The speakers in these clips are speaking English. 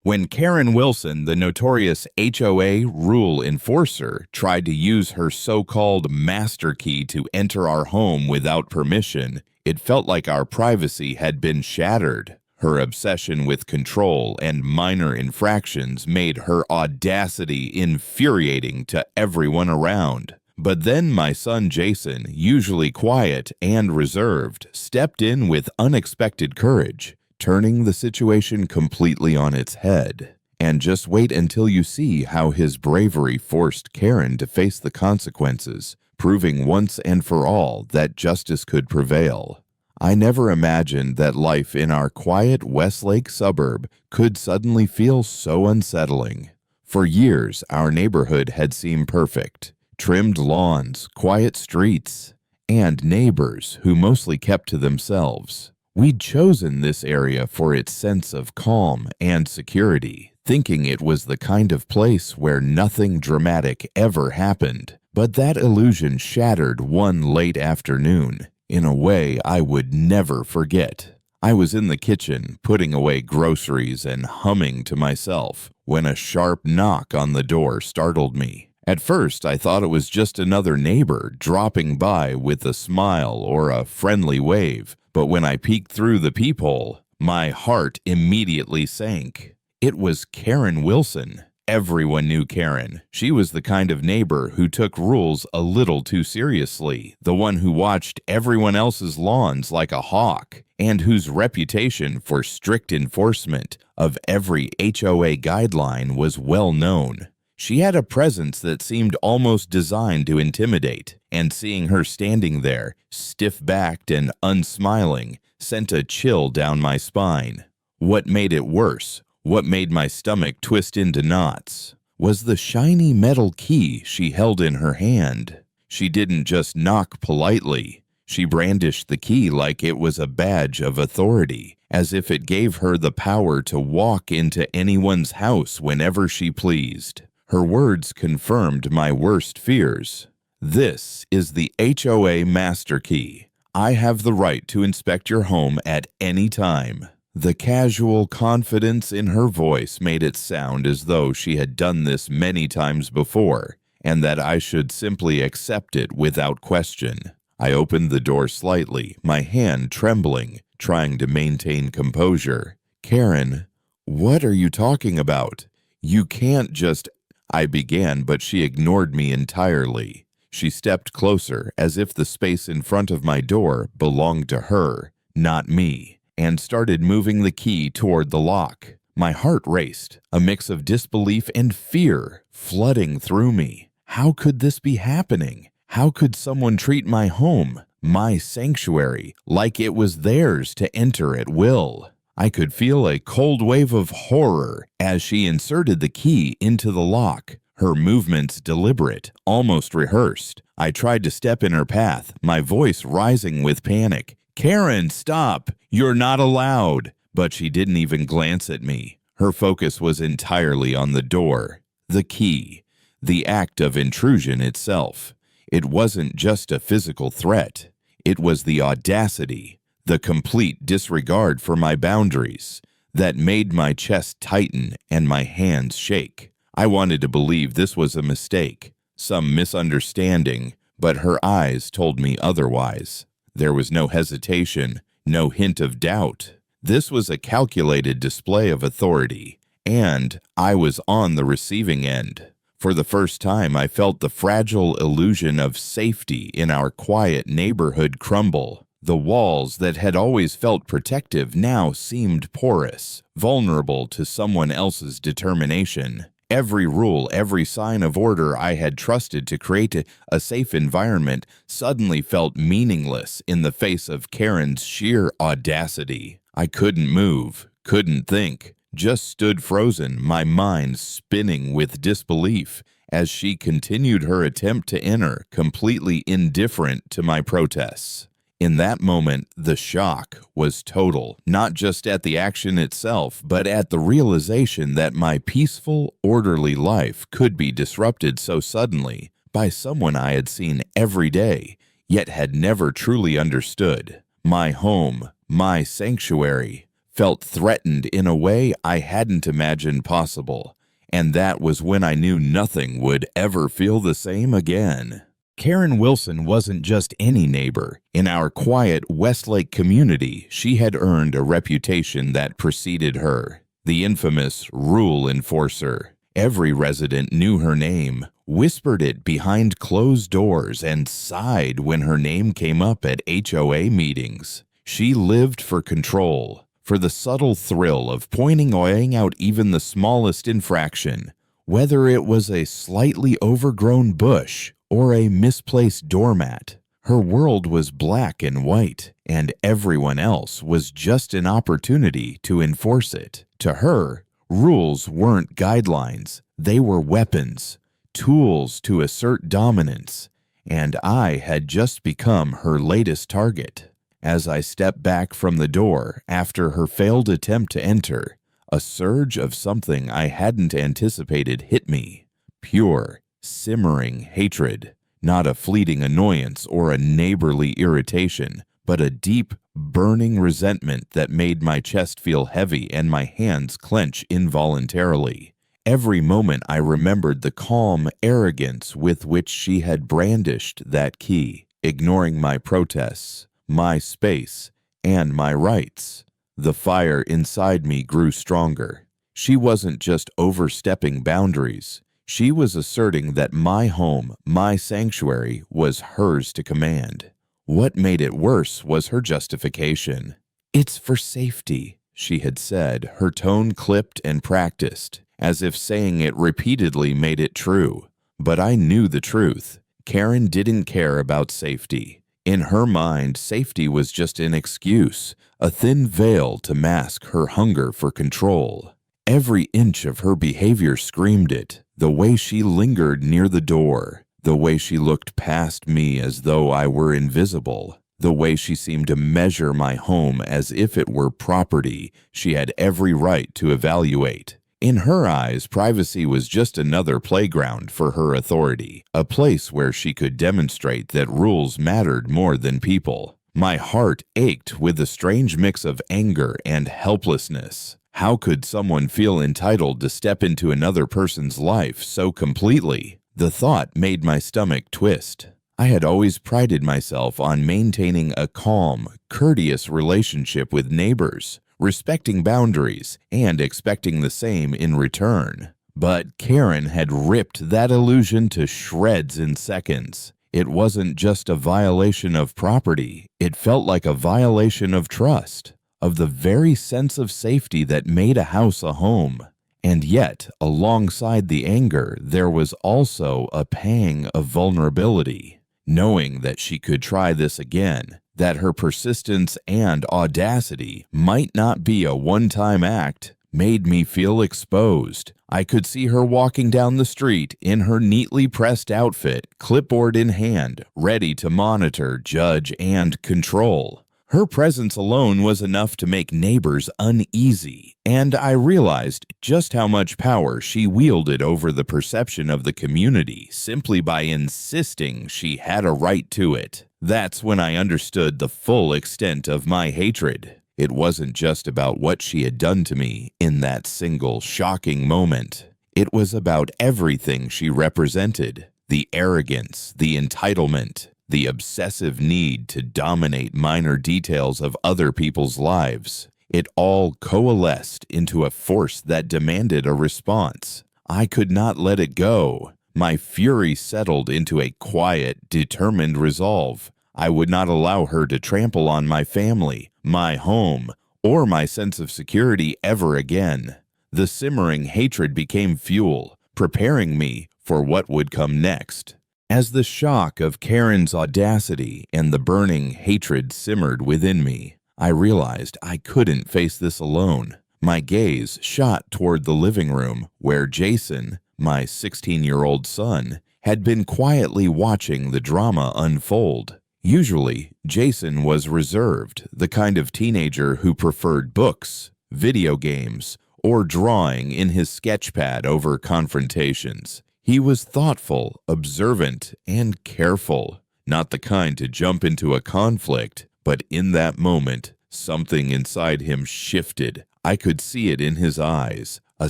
When Karen Wilson, the notorious HOA rule enforcer, tried to use her so-called master key to enter our home without permission, it felt like our privacy had been shattered. Her obsession with control and minor infractions made her audacity infuriating to everyone around. But then my son Jason, usually quiet and reserved, stepped in with unexpected courage, turning the situation completely on its head. And just wait until you see how his bravery forced Karen to face the consequences, proving once and for all that justice could prevail. I never imagined that life in our quiet Westlake suburb could suddenly feel so unsettling. For years, our neighborhood had seemed perfect. Trimmed lawns, quiet streets, and neighbors who mostly kept to themselves. We'd chosen this area for its sense of calm and security, thinking it was the kind of place where nothing dramatic ever happened. But that illusion shattered one late afternoon, in a way I would never forget. I was in the kitchen, putting away groceries and humming to myself, when a sharp knock on the door startled me. At first, I thought it was just another neighbor dropping by with a smile or a friendly wave, but when I peeked through the peephole, my heart immediately sank. It was Karen Wilson. Everyone knew Karen. She was the kind of neighbor who took rules a little too seriously, the one who watched everyone else's lawns like a hawk, and whose reputation for strict enforcement of every HOA guideline was well known. She had a presence that seemed almost designed to intimidate, and seeing her standing there, stiff-backed and unsmiling, sent a chill down my spine. What made it worse, what made my stomach twist into knots, was the shiny metal key she held in her hand. She didn't just knock politely. She brandished the key like it was a badge of authority, as if it gave her the power to walk into anyone's house whenever she pleased. Her words confirmed my worst fears. This is the HOA master key. I have the right to inspect your home at any time. The casual confidence in her voice made it sound as though she had done this many times before, and that I should simply accept it without question. I opened the door slightly, my hand trembling, trying to maintain composure. "Karen, what are you talking about? You can't just—" I began, but she ignored me entirely. She stepped closer, as if the space in front of my door belonged to her, not me, and started moving the key toward the lock. My heart raced, a mix of disbelief and fear flooding through me. How could this be happening? How could someone treat my home, my sanctuary, like it was theirs to enter at will? I could feel a cold wave of horror as she inserted the key into the lock, her movements deliberate, almost rehearsed. I tried to step in her path, my voice rising with panic. "Karen, stop! You're not allowed!" But she didn't even glance at me. Her focus was entirely on the door, the key, the act of intrusion itself. It wasn't just a physical threat. It was the audacity, the complete disregard for my boundaries, that made my chest tighten and my hands shake. I wanted to believe this was a mistake, some misunderstanding, but her eyes told me otherwise. There was no hesitation, no hint of doubt. This was a calculated display of authority, and I was on the receiving end. For the first time, I felt the fragile illusion of safety in our quiet neighborhood crumble. The walls that had always felt protective now seemed porous, vulnerable to someone else's determination. Every rule, every sign of order I had trusted to create a safe environment suddenly felt meaningless in the face of Karen's sheer audacity. I couldn't move, couldn't think, just stood frozen, my mind spinning with disbelief as she continued her attempt to enter, completely indifferent to my protests. In that moment, the shock was total, not just at the action itself, but at the realization that my peaceful, orderly life could be disrupted so suddenly by someone I had seen every day, yet had never truly understood. My home, my sanctuary, felt threatened in a way I hadn't imagined possible, and that was when I knew nothing would ever feel the same again. Karen Wilson wasn't just any neighbor. In our quiet Westlake community, she had earned a reputation that preceded her, the infamous rule enforcer. Every resident knew her name, whispered it behind closed doors, and sighed when her name came up at HOA meetings. She lived for control, for the subtle thrill of pointing out even the smallest infraction, whether it was a slightly overgrown bush or a misplaced doormat. Her world was black and white, and everyone else was just an opportunity to enforce it. To her, rules weren't guidelines, they were weapons, tools to assert dominance, and I had just become her latest target. As I stepped back from the door after her failed attempt to enter, a surge of something I hadn't anticipated hit me. Pure, simmering hatred. Not a fleeting annoyance or a neighborly irritation, but a deep, burning resentment that made my chest feel heavy and my hands clench involuntarily. Every moment I remembered the calm arrogance with which she had brandished that key, ignoring my protests, my space, and my rights. The fire inside me grew stronger. She wasn't just overstepping boundaries. She was asserting that my home, my sanctuary, was hers to command. What made it worse was her justification. "It's for safety," she had said, her tone clipped and practiced, as if saying it repeatedly made it true. But I knew the truth. Karen didn't care about safety. In her mind, safety was just an excuse, a thin veil to mask her hunger for control. Every inch of her behavior screamed it. The way she lingered near the door, the way she looked past me as though I were invisible, the way she seemed to measure my home as if it were property she had every right to evaluate. In her eyes, privacy was just another playground for her authority, a place where she could demonstrate that rules mattered more than people. My heart ached with a strange mix of anger and helplessness. How could someone feel entitled to step into another person's life so completely? The thought made my stomach twist. I had always prided myself on maintaining a calm, courteous relationship with neighbors, respecting boundaries, and expecting the same in return. But Karen had ripped that illusion to shreds in seconds. It wasn't just a violation of property, it felt like a violation of trust, of the very sense of safety that made a house a home. And yet, alongside the anger, there was also a pang of vulnerability. Knowing that she could try this again, that her persistence and audacity might not be a one-time act, made me feel exposed. I could see her walking down the street in her neatly pressed outfit, clipboard in hand, ready to monitor, judge, and control. Her presence alone was enough to make neighbors uneasy, and I realized just how much power she wielded over the perception of the community simply by insisting she had a right to it. That's when I understood the full extent of my hatred. It wasn't just about what she had done to me in that single shocking moment. It was about everything she represented: the arrogance, the entitlement, the obsessive need to dominate minor details of other people's lives. It all coalesced into a force that demanded a response. I could not let it go. My fury settled into a quiet, determined resolve. I would not allow her to trample on my family, my home, or my sense of security ever again. The simmering hatred became fuel, preparing me for what would come next. As the shock of Karen's audacity and the burning hatred simmered within me, I realized I couldn't face this alone. My gaze shot toward the living room where Jason, my 16-year-old son, had been quietly watching the drama unfold. Usually, Jason was reserved, the kind of teenager who preferred books, video games, or drawing in his sketchpad over confrontations. He was thoughtful, observant, and careful, not the kind to jump into a conflict, but in that moment, Something inside him shifted. I could see it in his eyes, a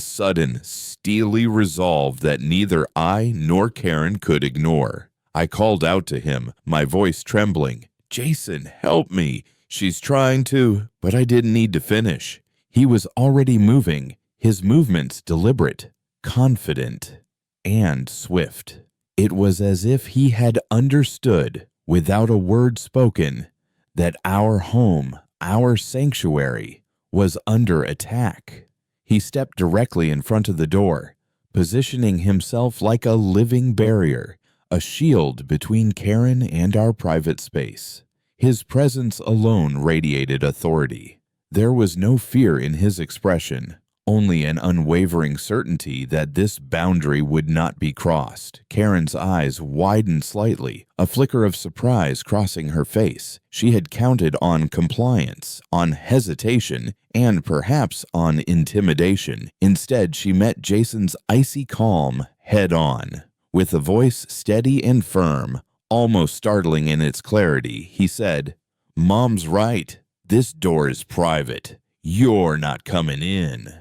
sudden, steely resolve that neither I nor Karen could ignore. I called out to him, my voice trembling, "Jason, help me. She's trying to—" But I didn't need to finish. He was already moving, his movements deliberate, confident, and swift. It was as if he had understood, without a word spoken, that our home, our sanctuary, was under attack. He stepped directly in front of the door, positioning himself like a living barrier, a shield between Karen and our private space. His presence alone radiated authority. There was no fear in his expression, only an unwavering certainty that this boundary would not be crossed. Karen's eyes widened slightly, a flicker of surprise crossing her face. She had counted on compliance, on hesitation, and perhaps on intimidation. Instead, she met Jason's icy calm head-on. With a voice steady and firm, almost startling in its clarity, he said, "Mom's right. This door is private. You're not coming in."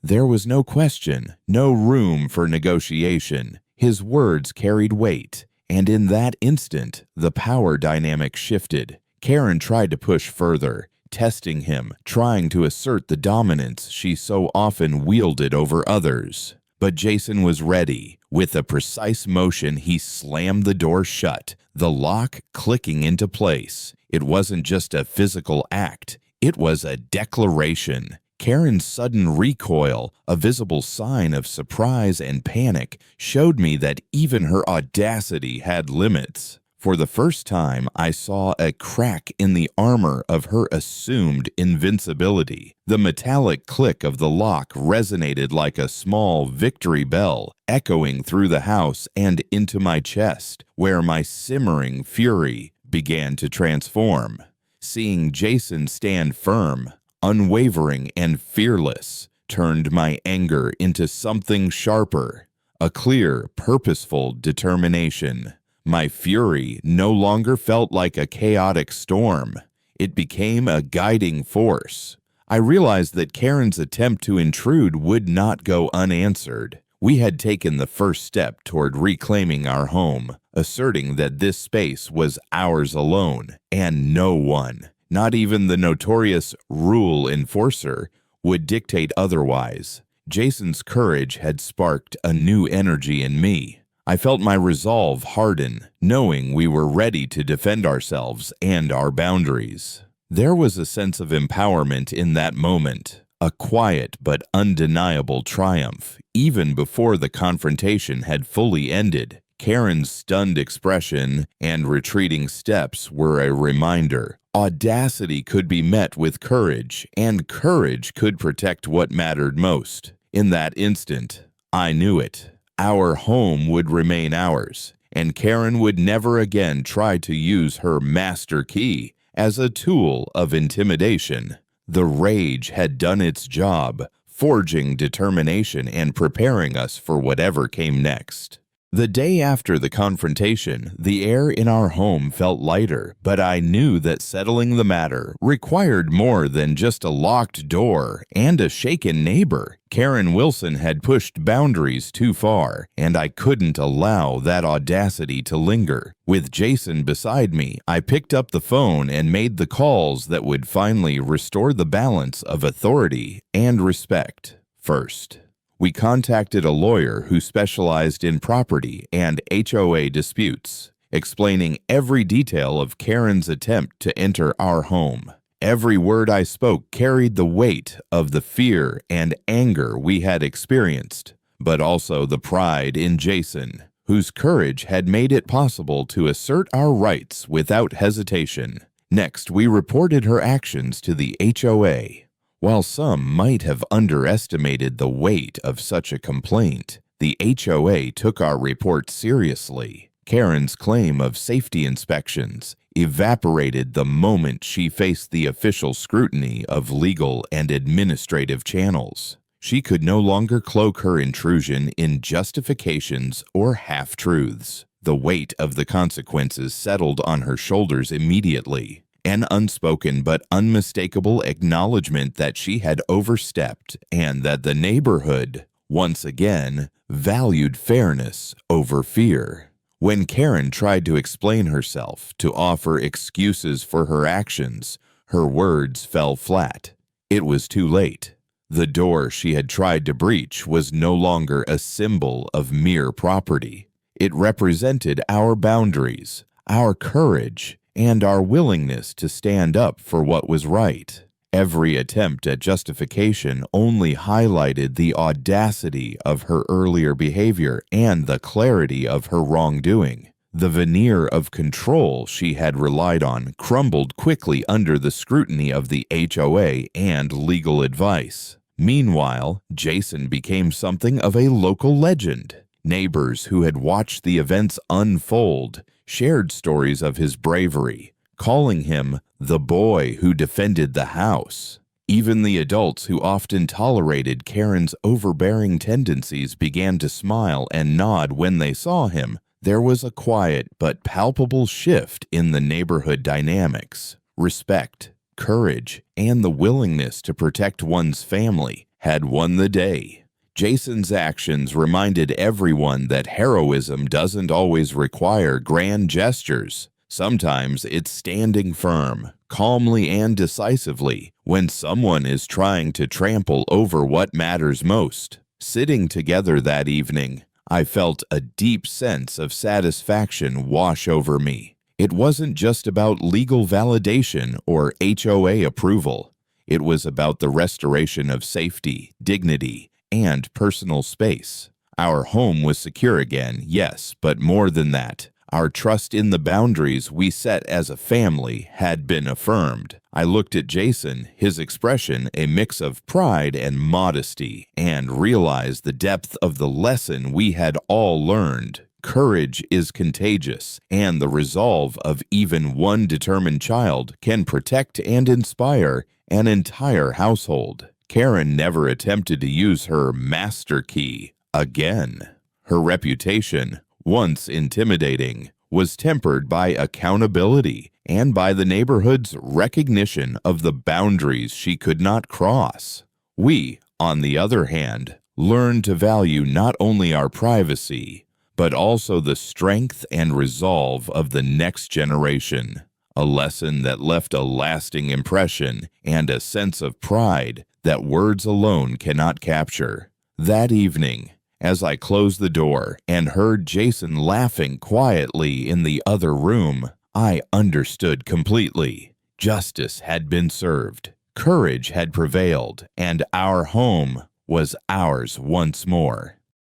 There was no question, no room for negotiation. His words carried weight, and in that instant, the power dynamic shifted. Karen tried to push further, testing him, trying to assert the dominance she so often wielded over others. But Jason was ready. With a precise motion, he slammed the door shut, the lock clicking into place. It wasn't just a physical act, it was a declaration. Karen's sudden recoil, a visible sign of surprise and panic, showed me that even her audacity had limits. For the first time, I saw a crack in the armor of her assumed invincibility. The metallic click of the lock resonated like a small victory bell, echoing through the house and into my chest, where my simmering fury began to transform. Seeing Jason stand firm, unwavering and fearless, turned my anger into something sharper, a clear, purposeful determination. My fury no longer felt like a chaotic storm. It became a guiding force. I realized that Karen's attempt to intrude would not go unanswered. We had taken the first step toward reclaiming our home, asserting that this space was ours alone, and no one, not even the notorious rule enforcer, would dictate otherwise. Jason's courage had sparked a new energy in me. I felt my resolve harden, knowing we were ready to defend ourselves and our boundaries. There was a sense of empowerment in that moment, a quiet but undeniable triumph, even before the confrontation had fully ended. Karen's stunned expression and retreating steps were a reminder. Audacity could be met with courage, and courage could protect what mattered most. In that instant, I knew it. Our home would remain ours, and Karen would never again try to use her master key as a tool of intimidation. The rage had done its job, forging determination and preparing us for whatever came next. The day after the confrontation, the air in our home felt lighter, but I knew that settling the matter required more than just a locked door and a shaken neighbor. Karen Wilson had pushed boundaries too far, and I couldn't allow that audacity to linger. With Jason beside me, I picked up the phone and made the calls that would finally restore the balance of authority and respect. First, we contacted a lawyer who specialized in property and HOA disputes, explaining every detail of Karen's attempt to enter our home. Every word I spoke carried the weight of the fear and anger we had experienced, but also the pride in Jason, whose courage had made it possible to assert our rights without hesitation. Next, we reported her actions to the HOA. While some might have underestimated the weight of such a complaint, the HOA took our report seriously. Karen's claim of safety inspections evaporated the moment she faced the official scrutiny of legal and administrative channels. She could no longer cloak her intrusion in justifications or half-truths. The weight of the consequences settled on her shoulders immediately, an unspoken but unmistakable acknowledgement that she had overstepped and that the neighborhood, once again, valued fairness over fear. When Karen tried to explain herself, to offer excuses for her actions, her words fell flat. It was too late. The door she had tried to breach was no longer a symbol of mere property. It represented our boundaries, our courage, and our willingness to stand up for what was right. Every attempt at justification only highlighted the audacity of her earlier behavior and the clarity of her wrongdoing. The veneer of control she had relied on crumbled quickly under the scrutiny of the HOA and legal advice. Meanwhile, Jason became something of a local legend. Neighbors who had watched the events unfold shared stories of his bravery, calling him the boy who defended the house. Even the adults who often tolerated Karen's overbearing tendencies began to smile and nod when they saw him. There was a quiet but palpable shift in the neighborhood dynamics. Respect, courage, and the willingness to protect one's family had won the day. Jason's actions reminded everyone that heroism doesn't always require grand gestures. Sometimes it's standing firm, calmly and decisively, when someone is trying to trample over what matters most. Sitting together that evening, I felt a deep sense of satisfaction wash over me. It wasn't just about legal validation or HOA approval. It was about the restoration of safety, dignity, and personal space. Our home was secure again, yes, but more than that. Our trust in the boundaries we set as a family had been affirmed. I looked at Jason, his expression a mix of pride and modesty, and realized the depth of the lesson we had all learned. Courage is contagious, and the resolve of even one determined child can protect and inspire an entire household. Karen never attempted to use her master key again. Her reputation, once intimidating, was tempered by accountability and by the neighborhood's recognition of the boundaries she could not cross. We, on the other hand, learned to value not only our privacy, but also the strength and resolve of the next generation. A lesson that left a lasting impression and a sense of pride that words alone cannot capture. That evening, as I closed the door and heard Jason laughing quietly in the other room, I understood completely. Justice had been served, courage had prevailed, and our home was ours once more.